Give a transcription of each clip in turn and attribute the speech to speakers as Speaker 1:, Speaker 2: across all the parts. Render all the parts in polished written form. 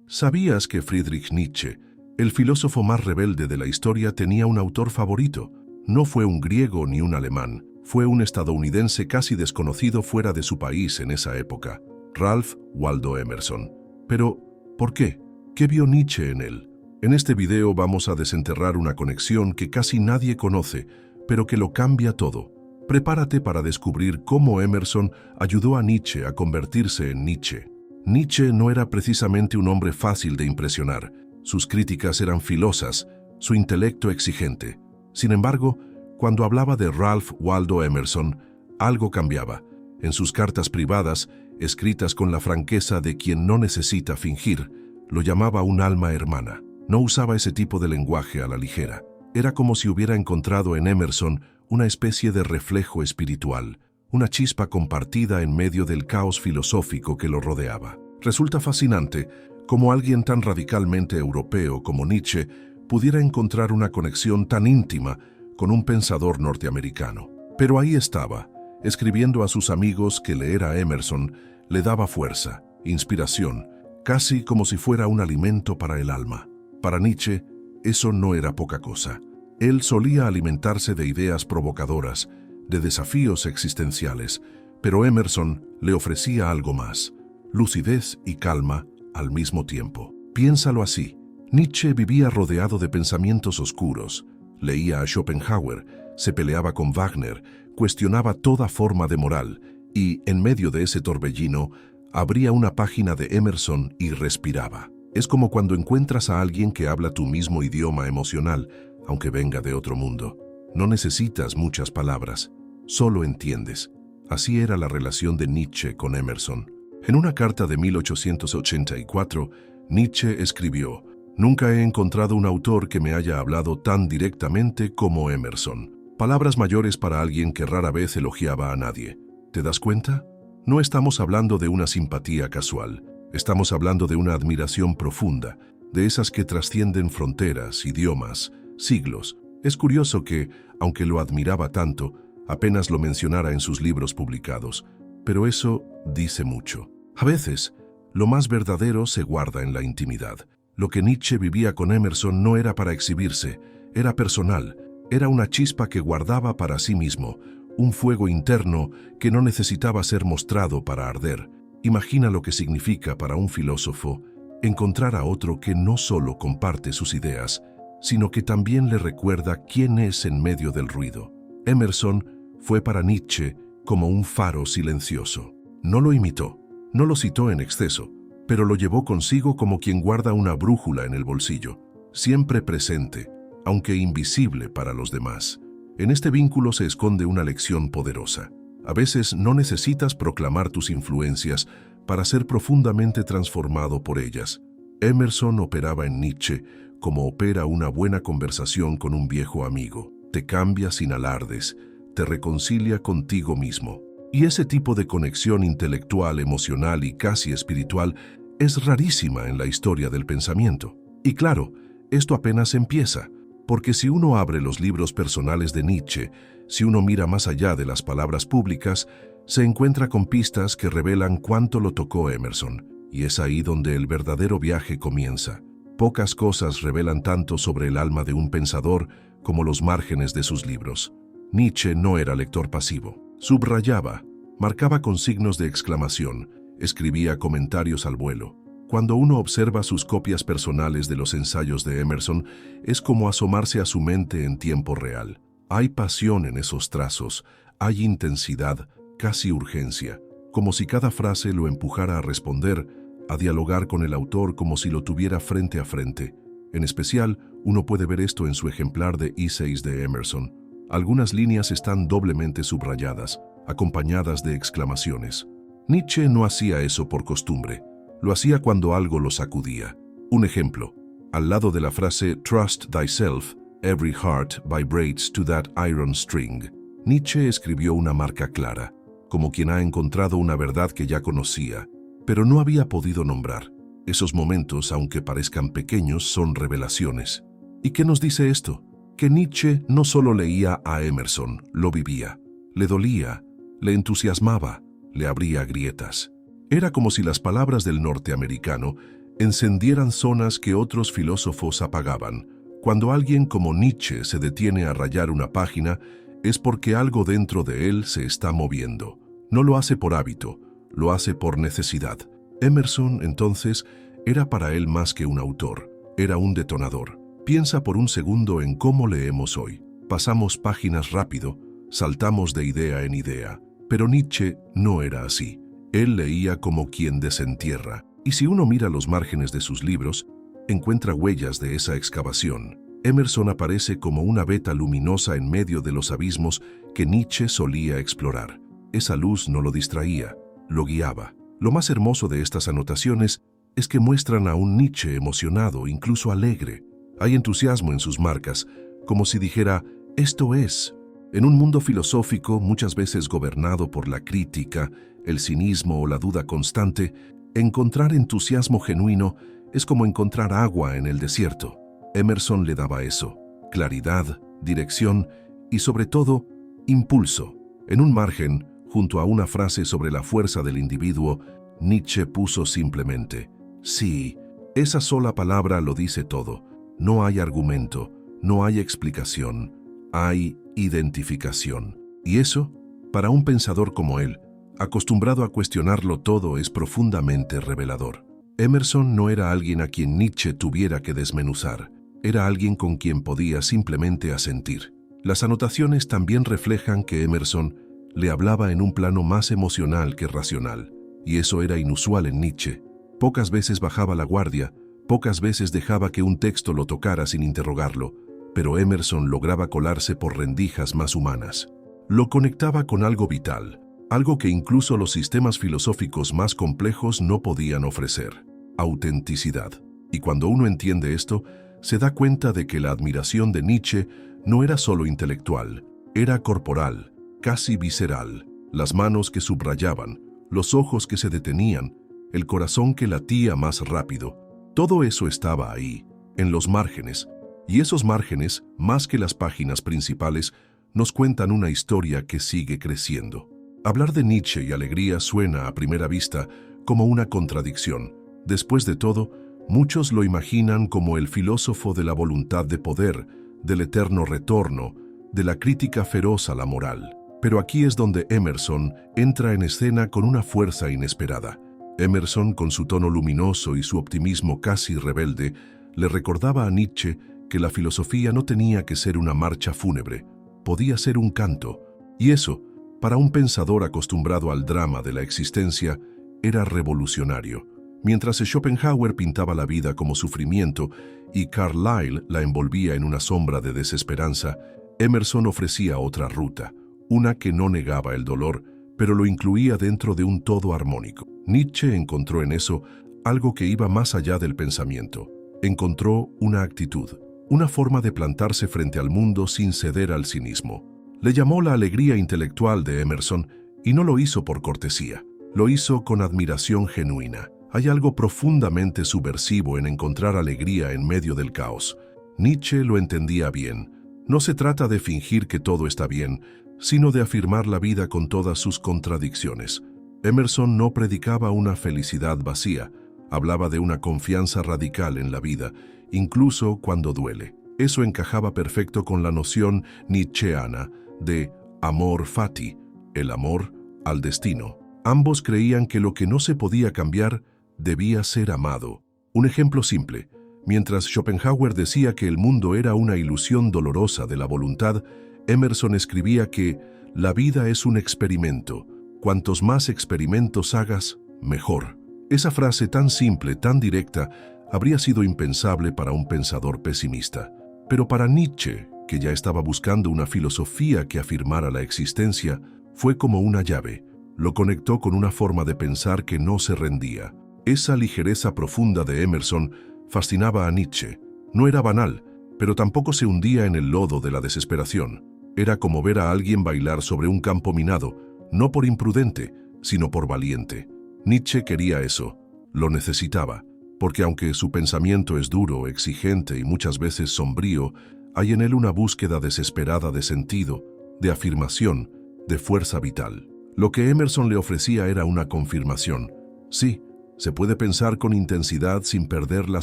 Speaker 1: ¿Sabías que Friedrich Nietzsche, el filósofo más rebelde de la historia, tenía un autor favorito? No fue un griego ni un alemán, fue un estadounidense casi desconocido fuera de su país en esa época, Ralph Waldo Emerson. Pero, ¿por qué? ¿Qué vio Nietzsche en él? En este video vamos a desenterrar una conexión que casi nadie conoce, pero que lo cambia todo. Prepárate para descubrir cómo Emerson ayudó a Nietzsche a convertirse en Nietzsche. Nietzsche no era precisamente un hombre fácil de impresionar. Sus críticas eran filosas, su intelecto exigente. Sin embargo, cuando hablaba de Ralph Waldo Emerson, algo cambiaba. En sus cartas privadas, escritas con la franqueza de quien no necesita fingir, lo llamaba un alma hermana. No usaba ese tipo de lenguaje a la ligera. Era como si hubiera encontrado en Emerson una especie de reflejo espiritual, una chispa compartida en medio del caos filosófico que lo rodeaba. Resulta fascinante cómo alguien tan radicalmente europeo como Nietzsche pudiera encontrar una conexión tan íntima con un pensador norteamericano. Pero ahí estaba, escribiendo a sus amigos que leer a Emerson le daba fuerza, inspiración, casi como si fuera un alimento para el alma. Para Nietzsche, eso no era poca cosa. Él solía alimentarse de ideas provocadoras, de desafíos existenciales, pero Emerson le ofrecía algo más, lucidez y calma al mismo tiempo. Piénsalo así. Nietzsche vivía rodeado de pensamientos oscuros, leía a Schopenhauer, se peleaba con Wagner, cuestionaba toda forma de moral y, en medio de ese torbellino, abría una página de Emerson y respiraba. Es como cuando encuentras a alguien que habla tu mismo idioma emocional, aunque venga de otro mundo. No necesitas muchas palabras, solo entiendes. Así era la relación de Nietzsche con Emerson. En una carta de 1884, Nietzsche escribió: «Nunca he encontrado un autor que me haya hablado tan directamente como Emerson». Palabras mayores para alguien que rara vez elogiaba a nadie. ¿Te das cuenta? No estamos hablando de una simpatía casual. Estamos hablando de una admiración profunda, de esas que trascienden fronteras, idiomas, siglos. Es curioso que, aunque lo admiraba tanto, apenas lo mencionara en sus libros publicados. Pero eso dice mucho. A veces, lo más verdadero se guarda en la intimidad. Lo que Nietzsche vivía con Emerson no era para exhibirse, era personal, era una chispa que guardaba para sí mismo, un fuego interno que no necesitaba ser mostrado para arder. Imagina lo que significa para un filósofo encontrar a otro que no solo comparte sus ideas, sino que también le recuerda quién es en medio del ruido. Emerson fue para Nietzsche como un faro silencioso. No lo imitó, no lo citó en exceso, pero lo llevó consigo como quien guarda una brújula en el bolsillo, siempre presente, aunque invisible para los demás. En este vínculo se esconde una lección poderosa. A veces no necesitas proclamar tus influencias para ser profundamente transformado por ellas. Emerson operaba en Nietzsche como opera una buena conversación con un viejo amigo. Te cambia sin alardes, te reconcilia contigo mismo. Y ese tipo de conexión intelectual, emocional y casi espiritual es rarísima en la historia del pensamiento. Y claro, esto apenas empieza, porque si uno abre los libros personales de Nietzsche, si uno mira más allá de las palabras públicas, se encuentra con pistas que revelan cuánto lo tocó Emerson. Y es ahí donde el verdadero viaje comienza. Pocas cosas revelan tanto sobre el alma de un pensador como los márgenes de sus libros. Nietzsche no era lector pasivo. Subrayaba, marcaba con signos de exclamación, escribía comentarios al vuelo. Cuando uno observa sus copias personales de los ensayos de Emerson, es como asomarse a su mente en tiempo real. Hay pasión en esos trazos, hay intensidad, casi urgencia, como si cada frase lo empujara a responder, a dialogar con el autor como si lo tuviera frente a frente. En especial, uno puede ver esto en su ejemplar de Essays de Emerson. Algunas líneas están doblemente subrayadas, acompañadas de exclamaciones. Nietzsche no hacía eso por costumbre. Lo hacía cuando algo lo sacudía. Un ejemplo, al lado de la frase «Trust thyself, every heart vibrates to that iron string», Nietzsche escribió una marca clara, como quien ha encontrado una verdad que ya conocía, pero no había podido nombrar. Esos momentos, aunque parezcan pequeños, son revelaciones. ¿Y qué nos dice esto? Que Nietzsche no solo leía a Emerson, lo vivía. Le dolía, le entusiasmaba, le abría grietas. Era como si las palabras del norteamericano encendieran zonas que otros filósofos apagaban. Cuando alguien como Nietzsche se detiene a rayar una página, es porque algo dentro de él se está moviendo. No lo hace por hábito, lo hace por necesidad. Emerson, entonces, era para él más que un autor, era un detonador. Piensa por un segundo en cómo leemos hoy. Pasamos páginas rápido, saltamos de idea en idea. Pero Nietzsche no era así. Él leía como quien desentierra. Y si uno mira los márgenes de sus libros, encuentra huellas de esa excavación. Emerson aparece como una veta luminosa en medio de los abismos que Nietzsche solía explorar. Esa luz no lo distraía, lo guiaba. Lo más hermoso de estas anotaciones es que muestran a un Nietzsche emocionado, incluso alegre. Hay entusiasmo en sus marcas, como si dijera, esto es. En un mundo filosófico muchas veces gobernado por la crítica, el cinismo o la duda constante, encontrar entusiasmo genuino es como encontrar agua en el desierto. Emerson le daba eso, claridad, dirección y sobre todo, impulso. En un margen, junto a una frase sobre la fuerza del individuo, Nietzsche puso simplemente, sí, esa sola palabra lo dice todo. No hay argumento, no hay explicación, hay identificación. Y eso, para un pensador como él, acostumbrado a cuestionarlo todo, es profundamente revelador. Emerson no era alguien a quien Nietzsche tuviera que desmenuzar, era alguien con quien podía simplemente asentir. Las anotaciones también reflejan que Emerson le hablaba en un plano más emocional que racional, y eso era inusual en Nietzsche. Pocas veces bajaba la guardia, pocas veces dejaba que un texto lo tocara sin interrogarlo, pero Emerson lograba colarse por rendijas más humanas. Lo conectaba con algo vital, algo que incluso los sistemas filosóficos más complejos no podían ofrecer: autenticidad. Y cuando uno entiende esto, se da cuenta de que la admiración de Nietzsche no era solo intelectual, era corporal, casi visceral. Las manos que subrayaban, los ojos que se detenían, el corazón que latía más rápido. Todo eso estaba ahí, en los márgenes, y esos márgenes, más que las páginas principales, nos cuentan una historia que sigue creciendo. Hablar de Nietzsche y alegría suena a primera vista como una contradicción. Después de todo, muchos lo imaginan como el filósofo de la voluntad de poder, del eterno retorno, de la crítica feroz a la moral. Pero aquí es donde Emerson entra en escena con una fuerza inesperada. Emerson, con su tono luminoso y su optimismo casi rebelde, le recordaba a Nietzsche que la filosofía no tenía que ser una marcha fúnebre, podía ser un canto. Y eso, para un pensador acostumbrado al drama de la existencia, era revolucionario. Mientras Schopenhauer pintaba la vida como sufrimiento y Carlyle la envolvía en una sombra de desesperanza, Emerson ofrecía otra ruta, una que no negaba el dolor, pero lo incluía dentro de un todo armónico. Nietzsche encontró en eso algo que iba más allá del pensamiento. Encontró una actitud, una forma de plantarse frente al mundo sin ceder al cinismo. Le llamó la alegría intelectual de Emerson y no lo hizo por cortesía, lo hizo con admiración genuina. Hay algo profundamente subversivo en encontrar alegría en medio del caos. Nietzsche lo entendía bien. No se trata de fingir que todo está bien, sino de afirmar la vida con todas sus contradicciones. Emerson no predicaba una felicidad vacía, hablaba de una confianza radical en la vida, incluso cuando duele. Eso encajaba perfecto con la noción nietzscheana de amor fati, el amor al destino. Ambos creían que lo que no se podía cambiar debía ser amado. Un ejemplo simple: mientras Schopenhauer decía que el mundo era una ilusión dolorosa de la voluntad, Emerson escribía que la vida es un experimento. Cuantos más experimentos hagas, mejor. Esa frase tan simple, tan directa, habría sido impensable para un pensador pesimista. Pero para Nietzsche, que ya estaba buscando una filosofía que afirmara la existencia, fue como una llave. Lo conectó con una forma de pensar que no se rendía. Esa ligereza profunda de Emerson fascinaba a Nietzsche. No era banal, pero tampoco se hundía en el lodo de la desesperación. Era como ver a alguien bailar sobre un campo minado, no por imprudente, sino por valiente. Nietzsche quería eso, lo necesitaba, porque aunque su pensamiento es duro, exigente y muchas veces sombrío, hay en él una búsqueda desesperada de sentido, de afirmación, de fuerza vital. Lo que Emerson le ofrecía era una confirmación. Sí, Se puede pensar con intensidad sin perder la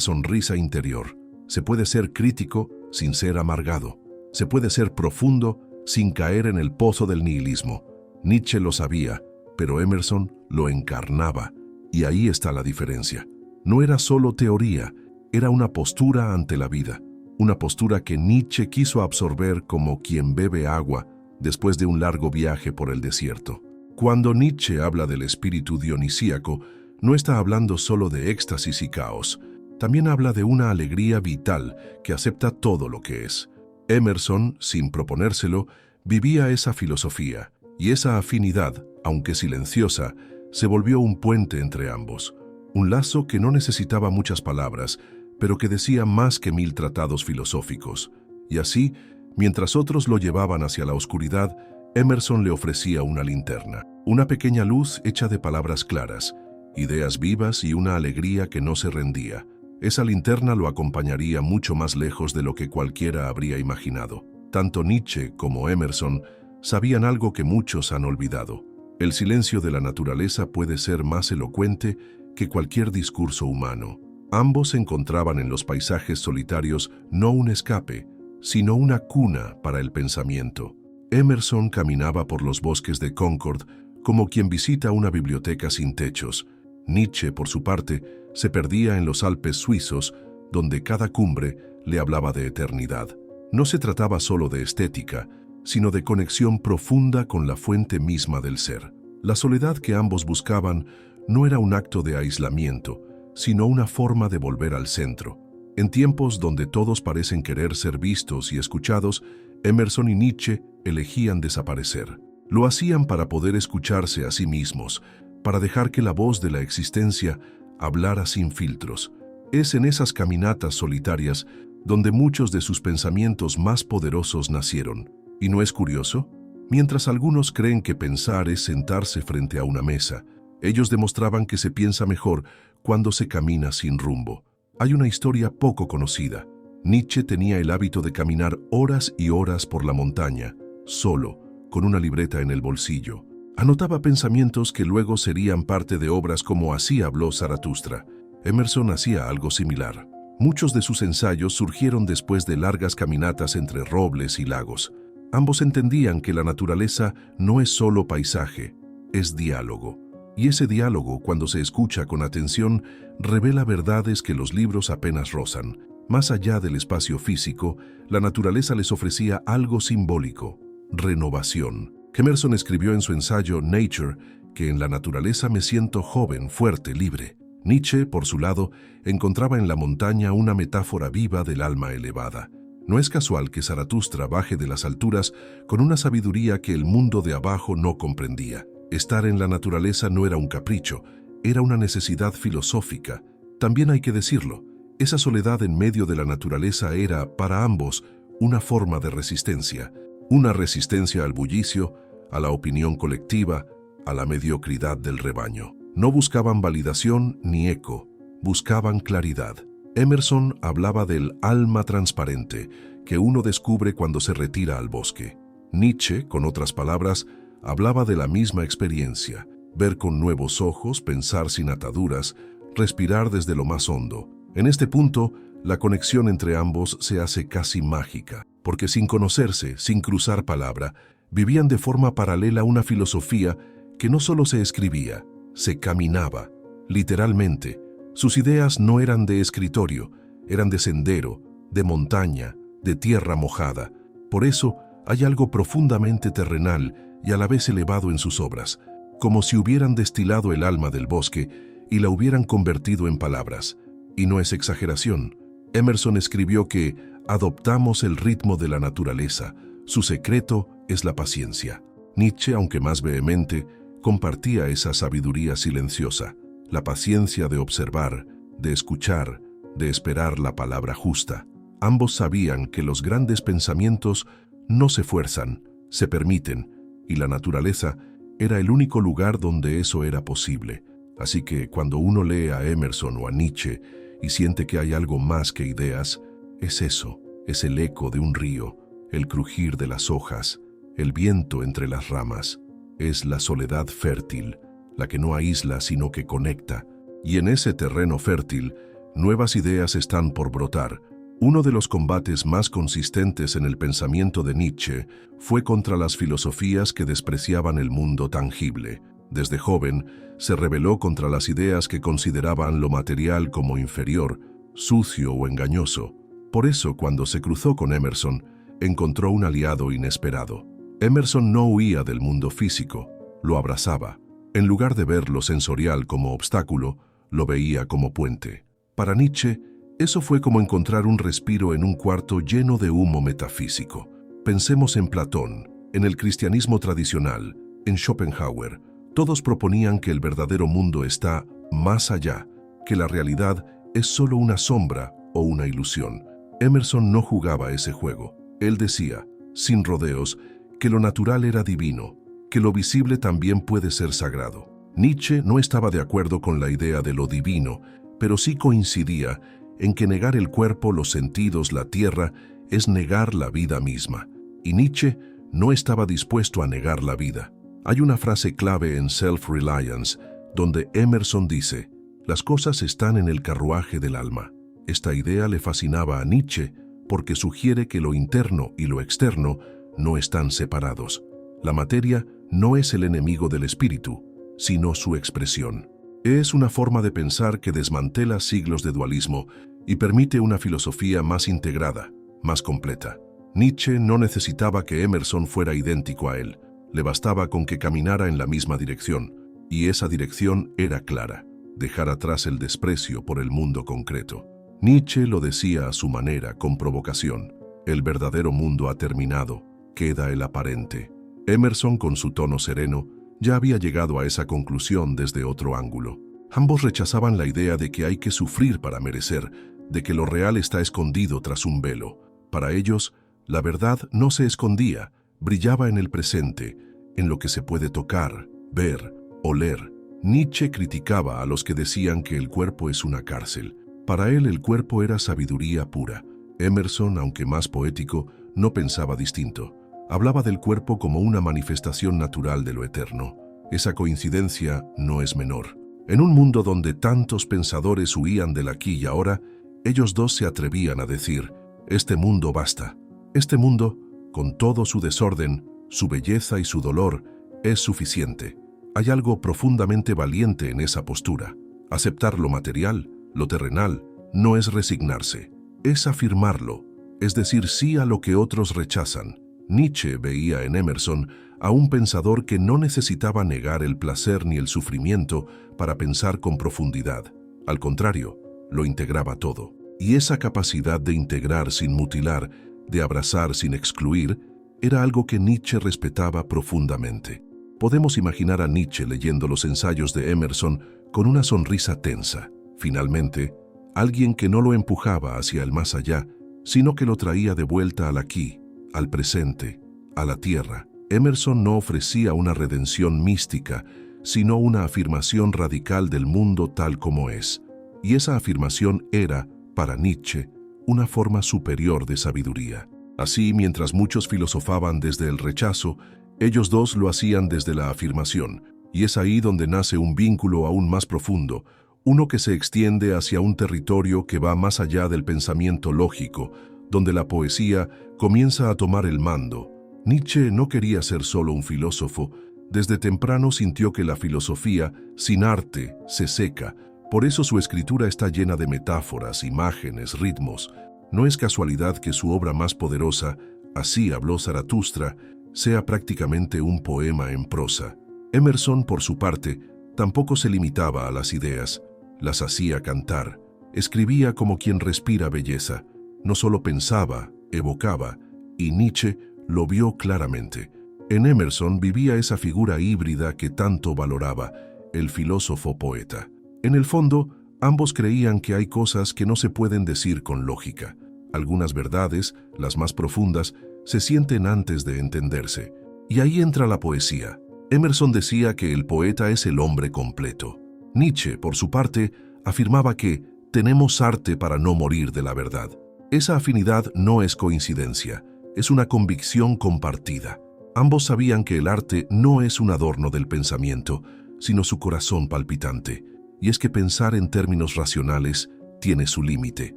Speaker 1: sonrisa interior. Se puede ser crítico sin ser amargado. Se puede ser profundo sin caer en el pozo del nihilismo. Nietzsche lo sabía, pero Emerson lo encarnaba. Y ahí está la diferencia. No era solo teoría, era una postura ante la vida. Una postura que Nietzsche quiso absorber como quien bebe agua después de un largo viaje por el desierto. Cuando Nietzsche habla del espíritu dionisíaco, no está hablando solo de éxtasis y caos. También habla de una alegría vital que acepta todo lo que es. Emerson, sin proponérselo, vivía esa filosofía, y esa afinidad, aunque silenciosa, se volvió un puente entre ambos. Un lazo que no necesitaba muchas palabras, pero que decía más que 1000 tratados filosóficos. Y así, mientras otros lo llevaban hacia la oscuridad, Emerson le ofrecía una linterna, una pequeña luz hecha de palabras claras, ideas vivas y una alegría que no se rendía. Esa linterna lo acompañaría mucho más lejos de lo que cualquiera habría imaginado. Tanto Nietzsche como Emerson sabían algo que muchos han olvidado. El silencio de la naturaleza puede ser más elocuente que cualquier discurso humano. Ambos se encontraban en los paisajes solitarios no un escape, sino una cuna para el pensamiento. Emerson caminaba por los bosques de Concord como quien visita una biblioteca sin techos. Nietzsche, por su parte, se perdía en los Alpes suizos, donde cada cumbre le hablaba de eternidad. No se trataba solo de estética, sino de conexión profunda con la fuente misma del ser. La soledad que ambos buscaban no era un acto de aislamiento, sino una forma de volver al centro. En tiempos donde todos parecen querer ser vistos y escuchados, Emerson y Nietzsche elegían desaparecer. Lo hacían para poder escucharse a sí mismos, para dejar que la voz de la existencia hablara sin filtros. Es en esas caminatas solitarias donde muchos de sus pensamientos más poderosos nacieron. ¿Y no es curioso? Mientras algunos creen que pensar es sentarse frente a una mesa, ellos demostraban que se piensa mejor cuando se camina sin rumbo. Hay una historia poco conocida. Nietzsche tenía el hábito de caminar horas y horas por la montaña, solo, con una libreta en el bolsillo. Anotaba pensamientos que luego serían parte de obras como Así habló Zaratustra. Emerson hacía algo similar. Muchos de sus ensayos surgieron después de largas caminatas entre robles y lagos. Ambos entendían que la naturaleza no es solo paisaje, es diálogo. Y ese diálogo, cuando se escucha con atención, revela verdades que los libros apenas rozan. Más allá del espacio físico, la naturaleza les ofrecía algo simbólico: renovación. Emerson escribió en su ensayo Nature que en la naturaleza me siento joven, fuerte, libre. Nietzsche, por su lado, encontraba en la montaña una metáfora viva del alma elevada. No es casual que Zaratustra baje de las alturas con una sabiduría que el mundo de abajo no comprendía. Estar en la naturaleza no era un capricho, era una necesidad filosófica. También hay que decirlo, esa soledad en medio de la naturaleza era, para ambos, una forma de resistencia. Una resistencia al bullicio, a la opinión colectiva, a la mediocridad del rebaño. No buscaban validación ni eco, buscaban claridad. Emerson hablaba del alma transparente que uno descubre cuando se retira al bosque. Nietzsche, con otras palabras, hablaba de la misma experiencia: ver con nuevos ojos, pensar sin ataduras, respirar desde lo más hondo. En este punto, la conexión entre ambos se hace casi mágica, porque sin conocerse, sin cruzar palabra, vivían de forma paralela una filosofía que no solo se escribía, se caminaba, literalmente. Sus ideas no eran de escritorio, eran de sendero, de montaña, de tierra mojada. Por eso hay algo profundamente terrenal y a la vez elevado en sus obras, como si hubieran destilado el alma del bosque y la hubieran convertido en palabras. Y no es exageración. Emerson escribió que adoptamos el ritmo de la naturaleza, su secreto es la paciencia. Nietzsche, aunque más vehemente, compartía esa sabiduría silenciosa, la paciencia de observar, de escuchar, de esperar la palabra justa. Ambos sabían que los grandes pensamientos no se fuerzan, se permiten, y la naturaleza era el único lugar donde eso era posible. Así que cuando uno lee a Emerson o a Nietzsche y siente que hay algo más que ideas, es eso, es el eco de un río, el crujir de las hojas, el viento entre las ramas. Es la soledad fértil, la que no aísla sino que conecta, Y en ese terreno fértil, nuevas ideas están por brotar. Uno de los combates más consistentes en el pensamiento de Nietzsche fue contra las filosofías que despreciaban el mundo tangible. Desde joven, se rebeló contra las ideas que consideraban lo material como inferior, sucio o engañoso. Por eso, cuando se cruzó con Emerson, encontró un aliado inesperado. Emerson no huía del mundo físico, lo abrazaba. En lugar de ver lo sensorial como obstáculo, lo veía como puente. Para Nietzsche, eso fue como encontrar un respiro en un cuarto lleno de humo metafísico. Pensemos en Platón, en el cristianismo tradicional, en Schopenhauer. Todos proponían que el verdadero mundo está más allá, que la realidad es solo una sombra o una ilusión. Emerson no jugaba ese juego. Él decía, sin rodeos, que lo natural era divino, que lo visible también puede ser sagrado. Nietzsche no estaba de acuerdo con la idea de lo divino, pero sí coincidía en que negar el cuerpo, los sentidos, la tierra, es negar la vida misma. Y Nietzsche no estaba dispuesto a negar la vida. Hay una frase clave en Self-Reliance, donde Emerson dice, las cosas están en el carruaje del alma. Esta idea le fascinaba a Nietzsche porque sugiere que lo interno y lo externo no están separados. La materia no es el enemigo del espíritu, sino su expresión. Es una forma de pensar que desmantela siglos de dualismo y permite una filosofía más integrada, más completa. Nietzsche no necesitaba que Emerson fuera idéntico a él. Le bastaba con que caminara en la misma dirección, y esa dirección era clara, dejar atrás el desprecio por el mundo concreto. Nietzsche lo decía a su manera, con provocación. El verdadero mundo ha terminado, queda el aparente. Emerson, con su tono sereno, ya había llegado a esa conclusión desde otro ángulo. Ambos rechazaban la idea de que hay que sufrir para merecer, de que lo real está escondido tras un velo. Para ellos, la verdad no se escondía, brillaba en el presente, en lo que se puede tocar, ver, oler. Nietzsche criticaba a los que decían que el cuerpo es una cárcel. Para él el cuerpo era sabiduría pura. Emerson, aunque más poético, no pensaba distinto. Hablaba del cuerpo como una manifestación natural de lo eterno. Esa coincidencia no es menor. En un mundo donde tantos pensadores huían del aquí y ahora, ellos dos se atrevían a decir, este mundo basta. Este mundo, con todo su desorden, su belleza y su dolor, es suficiente. Hay algo profundamente valiente en esa postura. Aceptar lo material, lo terrenal, no es resignarse, es afirmarlo, es decir sí a lo que otros rechazan. Nietzsche veía en Emerson a un pensador que no necesitaba negar el placer ni el sufrimiento para pensar con profundidad. Al contrario, lo integraba todo. Y esa capacidad de integrar sin mutilar, de abrazar sin excluir, era algo que Nietzsche respetaba profundamente. Podemos imaginar a Nietzsche leyendo los ensayos de Emerson con una sonrisa tensa. Finalmente, alguien que no lo empujaba hacia el más allá, sino que lo traía de vuelta al aquí, al presente, a la tierra. Emerson no ofrecía una redención mística, sino una afirmación radical del mundo tal como es. Y esa afirmación era, para Nietzsche, una forma superior de sabiduría. Así, mientras muchos filosofaban desde el rechazo, ellos dos lo hacían desde la afirmación, y es ahí donde nace un vínculo aún más profundo, uno que se extiende hacia un territorio que va más allá del pensamiento lógico, donde la poesía comienza a tomar el mando. Nietzsche no quería ser solo un filósofo. Desde temprano sintió que la filosofía, sin arte, se seca. Por eso su escritura está llena de metáforas, imágenes, ritmos. No es casualidad que su obra más poderosa, Así habló Zaratustra, sea prácticamente un poema en prosa. Emerson, por su parte, tampoco se limitaba a las ideas, las hacía cantar. Escribía como quien respira belleza. No solo pensaba, evocaba, y Nietzsche lo vio claramente. En Emerson vivía esa figura híbrida que tanto valoraba, el filósofo poeta. En el fondo, ambos creían que hay cosas que no se pueden decir con lógica. Algunas verdades, las más profundas, se sienten antes de entenderse. Y ahí entra la poesía. Emerson decía que el poeta es el hombre completo. Nietzsche, por su parte, afirmaba que tenemos arte para no morir de la verdad. Esa afinidad no es coincidencia, es una convicción compartida. Ambos sabían que el arte no es un adorno del pensamiento, sino su corazón palpitante. y es que pensar en términos racionales tiene su límite.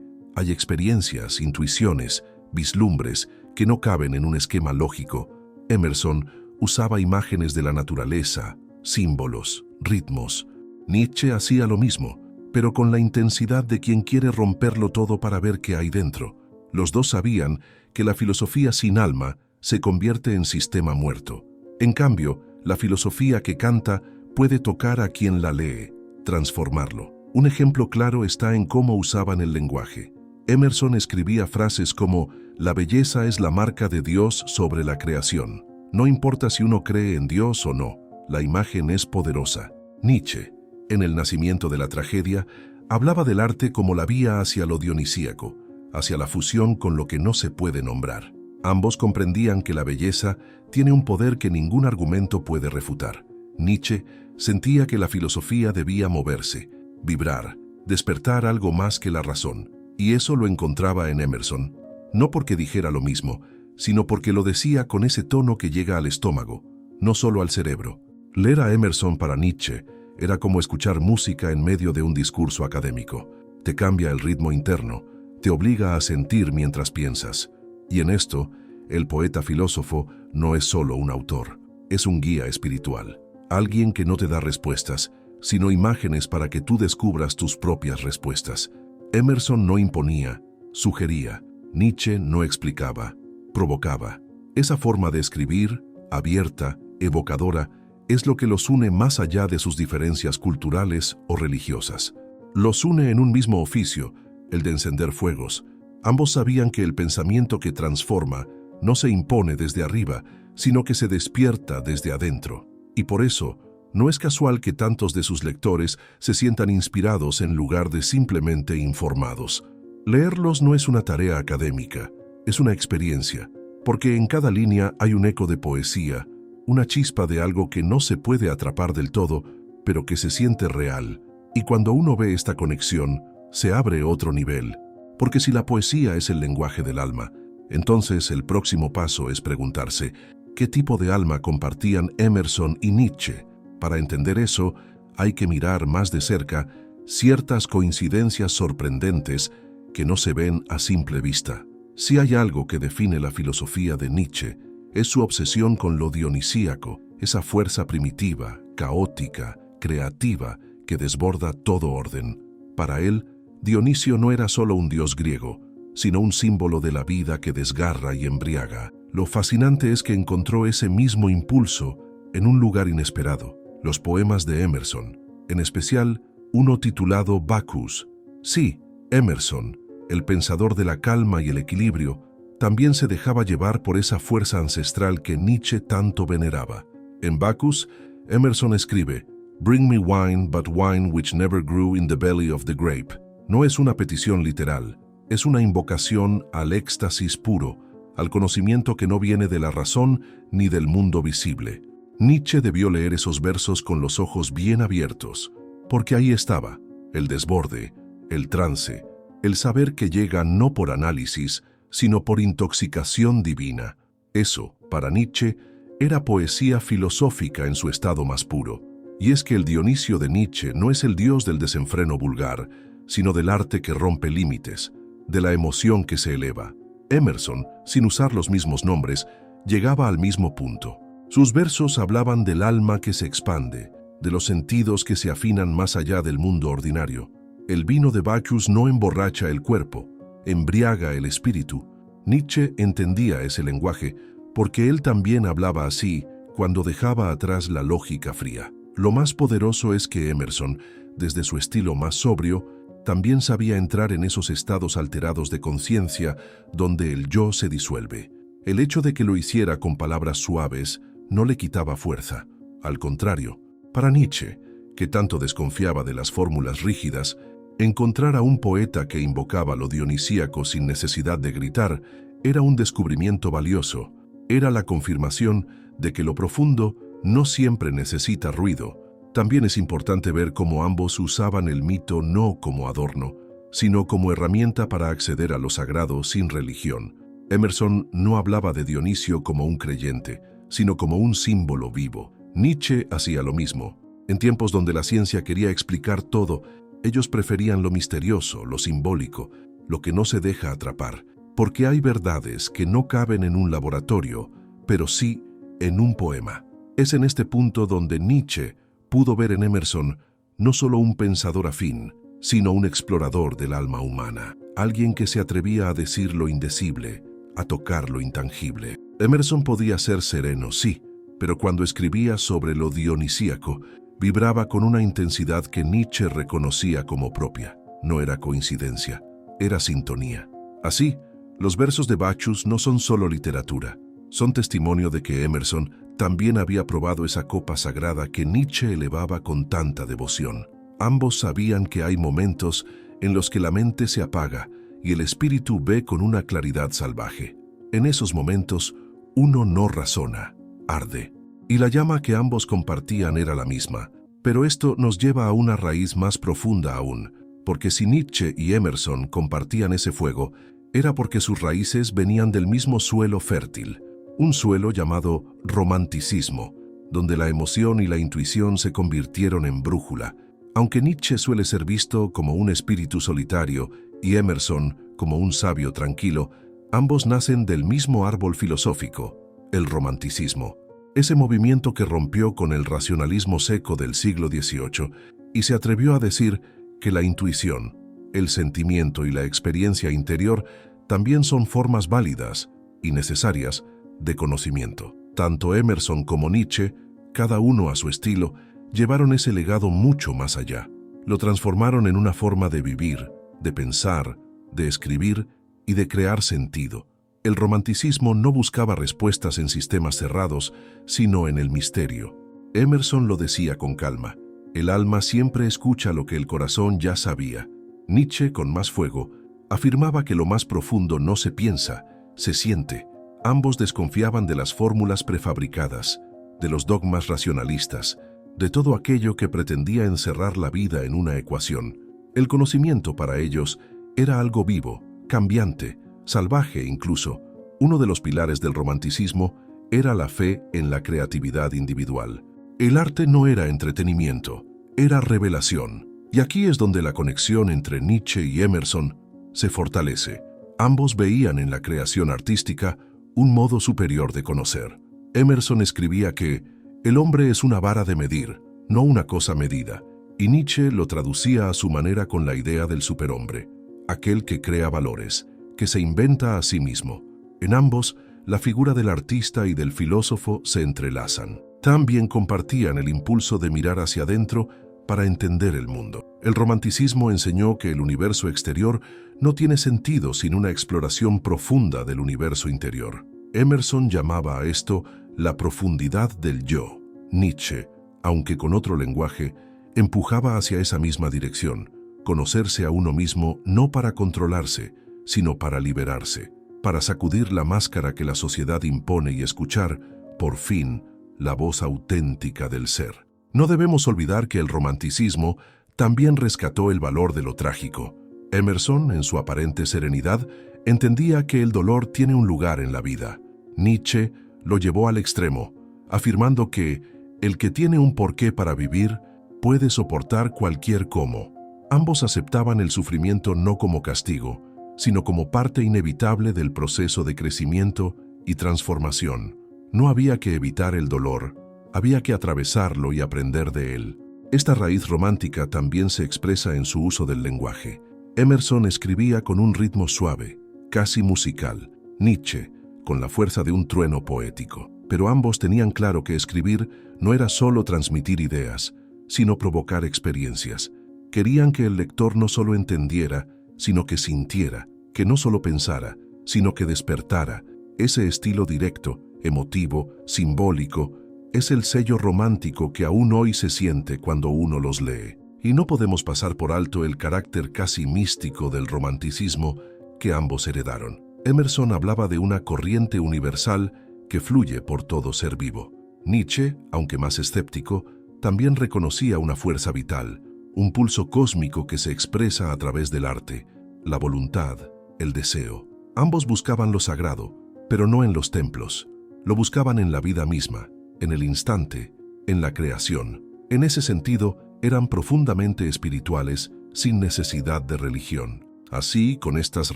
Speaker 1: Hay experiencias, intuiciones, vislumbres que no caben en un esquema lógico. Emerson usaba imágenes de la naturaleza, símbolos, ritmos. Nietzsche hacía lo mismo, pero con la intensidad de quien quiere romperlo todo para ver qué hay dentro. Los dos sabían que la filosofía sin alma se convierte en sistema muerto. En cambio, la filosofía que canta puede tocar a quien la lee, transformarlo. Un ejemplo claro está en cómo usaban el lenguaje. Emerson escribía frases como «La belleza es la marca de Dios sobre la creación». No importa si uno cree en Dios o no, la imagen es poderosa. Nietzsche, en El nacimiento de la tragedia, hablaba del arte como la vía hacia lo dionisíaco, hacia la fusión con lo que no se puede nombrar. Ambos comprendían que la belleza tiene un poder que ningún argumento puede refutar. Nietzsche sentía que la filosofía debía moverse, vibrar, despertar algo más que la razón, y eso lo encontraba en Emerson, no porque dijera lo mismo, sino porque lo decía con ese tono que llega al estómago, no solo al cerebro. Leer a Emerson para Nietzsche era como escuchar música en medio de un discurso académico. Te cambia el ritmo interno, te obliga a sentir mientras piensas. Y en esto, el poeta filósofo no es solo un autor, es un guía espiritual. Alguien que no te da respuestas, sino imágenes para que tú descubras tus propias respuestas. Emerson no imponía, sugería. Nietzsche no explicaba, provocaba. Esa forma de escribir, abierta, evocadora, es lo que los une más allá de sus diferencias culturales o religiosas. Los une en un mismo oficio, el de encender fuegos. Ambos sabían que el pensamiento que transforma no se impone desde arriba, sino que se despierta desde adentro. Y por eso, no es casual que tantos de sus lectores se sientan inspirados en lugar de simplemente informados. Leerlos no es una tarea académica, es una experiencia, porque en cada línea hay un eco de poesía, una chispa de algo que no se puede atrapar del todo, pero que se siente real. Y cuando uno ve esta conexión, se abre otro nivel. Porque si la poesía es el lenguaje del alma, entonces el próximo paso es preguntarse, ¿qué tipo de alma compartían Emerson y Nietzsche? Para entender eso, hay que mirar más de cerca ciertas coincidencias sorprendentes que no se ven a simple vista. Si hay algo que define la filosofía de Nietzsche, es su obsesión con lo dionisíaco, esa fuerza primitiva, caótica, creativa, que desborda todo orden. Para él, Dionisio no era solo un dios griego, sino un símbolo de la vida que desgarra y embriaga. Lo fascinante es que encontró ese mismo impulso en un lugar inesperado, los poemas de Emerson, en especial uno titulado Bacchus. Sí, Emerson, el pensador de la calma y el equilibrio, también se dejaba llevar por esa fuerza ancestral que Nietzsche tanto veneraba. En Bacchus, Emerson escribe, «Bring me wine, but wine which never grew in the belly of the grape». No es una petición literal, es una invocación al éxtasis puro, al conocimiento que no viene de la razón ni del mundo visible. Nietzsche debió leer esos versos con los ojos bien abiertos, porque ahí estaba, el desborde, el trance, el saber que llega no por análisis, sino por intoxicación divina. Eso, para Nietzsche, era poesía filosófica en su estado más puro. Y es que el Dionisio de Nietzsche no es el dios del desenfreno vulgar, sino del arte que rompe límites, de la emoción que se eleva. Emerson, sin usar los mismos nombres, llegaba al mismo punto. Sus versos hablaban del alma que se expande, de los sentidos que se afinan más allá del mundo ordinario. El vino de Bacchus no emborracha el cuerpo, embriaga el espíritu. Nietzsche entendía ese lenguaje porque él también hablaba así cuando dejaba atrás la lógica fría. Lo más poderoso es que Emerson, desde su estilo más sobrio, también sabía entrar en esos estados alterados de conciencia donde el yo se disuelve. El hecho de que lo hiciera con palabras suaves no le quitaba fuerza. Al contrario, para Nietzsche, que tanto desconfiaba de las fórmulas rígidas, encontrar a un poeta que invocaba lo dionisíaco sin necesidad de gritar era un descubrimiento valioso. Era la confirmación de que lo profundo no siempre necesita ruido. También es importante ver cómo ambos usaban el mito no como adorno, sino como herramienta para acceder a lo sagrado sin religión. Emerson no hablaba de Dionisio como un creyente, sino como un símbolo vivo. Nietzsche hacía lo mismo. En tiempos donde la ciencia quería explicar todo, ellos preferían lo misterioso, lo simbólico, lo que no se deja atrapar, porque hay verdades que no caben en un laboratorio, pero sí en un poema. Es en este punto donde Nietzsche pudo ver en Emerson no solo un pensador afín, sino un explorador del alma humana, alguien que se atrevía a decir lo indecible, a tocar lo intangible. Emerson podía ser sereno, sí, pero cuando escribía sobre lo dionisíaco, vibraba con una intensidad que Nietzsche reconocía como propia. No era coincidencia, era sintonía. Así, los versos de Bacchus no son solo literatura, son testimonio de que Emerson también había probado esa copa sagrada que Nietzsche elevaba con tanta devoción. Ambos sabían que hay momentos en los que la mente se apaga y el espíritu ve con una claridad salvaje. En esos momentos, uno no razona, arde. Y la llama que ambos compartían era la misma. Pero esto nos lleva a una raíz más profunda aún, porque si Nietzsche y Emerson compartían ese fuego, era porque sus raíces venían del mismo suelo fértil, un suelo llamado romanticismo, donde la emoción y la intuición se convirtieron en brújula. Aunque Nietzsche suele ser visto como un espíritu solitario y Emerson como un sabio tranquilo, ambos nacen del mismo árbol filosófico, el romanticismo. Ese movimiento que rompió con el racionalismo seco del siglo XVIII y se atrevió a decir que la intuición, el sentimiento y la experiencia interior también son formas válidas y necesarias de conocimiento. Tanto Emerson como Nietzsche, cada uno a su estilo, llevaron ese legado mucho más allá. Lo transformaron en una forma de vivir, de pensar, de escribir y de crear sentido. El romanticismo no buscaba respuestas en sistemas cerrados, sino en el misterio. Emerson lo decía con calma: el alma siempre escucha lo que el corazón ya sabía. Nietzsche, con más fuego, afirmaba que lo más profundo no se piensa, se siente. Ambos desconfiaban de las fórmulas prefabricadas, de los dogmas racionalistas, de todo aquello que pretendía encerrar la vida en una ecuación. El conocimiento para ellos era algo vivo, cambiante, salvaje incluso. Uno de los pilares del romanticismo era la fe en la creatividad individual. El arte no era entretenimiento, era revelación. Y aquí es donde la conexión entre Nietzsche y Emerson se fortalece. Ambos veían en la creación artística un modo superior de conocer. Emerson escribía que el hombre es una vara de medir, no una cosa medida, y Nietzsche lo traducía a su manera con la idea del superhombre, aquel que crea valores, que se inventa a sí mismo. En ambos, la figura del artista y del filósofo se entrelazan. También compartían el impulso de mirar hacia adentro para entender el mundo. El romanticismo enseñó que el universo exterior no tiene sentido sin una exploración profunda del universo interior. Emerson llamaba a esto la profundidad del yo. Nietzsche, aunque con otro lenguaje, empujaba hacia esa misma dirección: conocerse a uno mismo no para controlarse, sino para liberarse, para sacudir la máscara que la sociedad impone y escuchar, por fin, la voz auténtica del ser. No debemos olvidar que el romanticismo también rescató el valor de lo trágico. Emerson, en su aparente serenidad, entendía que el dolor tiene un lugar en la vida. Nietzsche lo llevó al extremo, afirmando que el que tiene un porqué para vivir puede soportar cualquier cómo. Ambos aceptaban el sufrimiento no como castigo, sino como parte inevitable del proceso de crecimiento y transformación. No había que evitar el dolor, había que atravesarlo y aprender de él. Esta raíz romántica también se expresa en su uso del lenguaje. Emerson escribía con un ritmo suave, casi musical. Nietzsche, con la fuerza de un trueno poético. Pero ambos tenían claro que escribir no era solo transmitir ideas, sino provocar experiencias. Querían que el lector no solo entendiera, sino que sintiera, que no solo pensara, sino que despertara. Ese estilo directo, emotivo, simbólico, es el sello romántico que aún hoy se siente cuando uno los lee. Y no podemos pasar por alto el carácter casi místico del romanticismo que ambos heredaron. Emerson hablaba de una corriente universal que fluye por todo ser vivo. Nietzsche, aunque más escéptico, también reconocía una fuerza vital, un pulso cósmico que se expresa a través del arte, la voluntad, el deseo. Ambos buscaban lo sagrado, pero no en los templos. Lo buscaban en la vida misma, en el instante, en la creación. En ese sentido, eran profundamente espirituales, sin necesidad de religión. Así, con estas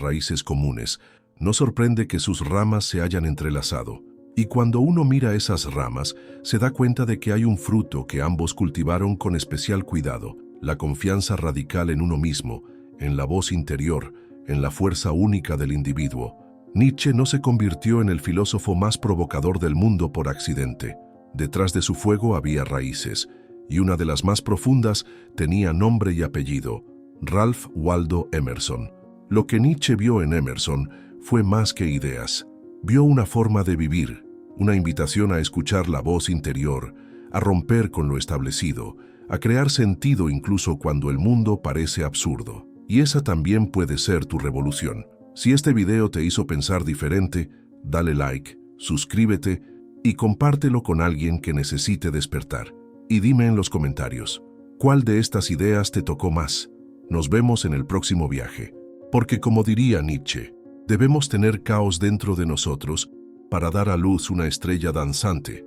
Speaker 1: raíces comunes, no sorprende que sus ramas se hayan entrelazado. Y cuando uno mira esas ramas, se da cuenta de que hay un fruto que ambos cultivaron con especial cuidado: la confianza radical en uno mismo, en la voz interior, en la fuerza única del individuo. Nietzsche no se convirtió en el filósofo más provocador del mundo por accidente. Detrás de su fuego había raíces, y una de las más profundas tenía nombre y apellido: Ralph Waldo Emerson. Lo que Nietzsche vio en Emerson fue más que ideas. Vio una forma de vivir, una invitación a escuchar la voz interior, a romper con lo establecido, a crear sentido incluso cuando el mundo parece absurdo. Y esa también puede ser tu revolución. Si este video te hizo pensar diferente, dale like, suscríbete y compártelo con alguien que necesite despertar. Y dime en los comentarios, ¿cuál de estas ideas te tocó más? Nos vemos en el próximo viaje. Porque como diría Nietzsche, debemos tener caos dentro de nosotros para dar a luz una estrella danzante,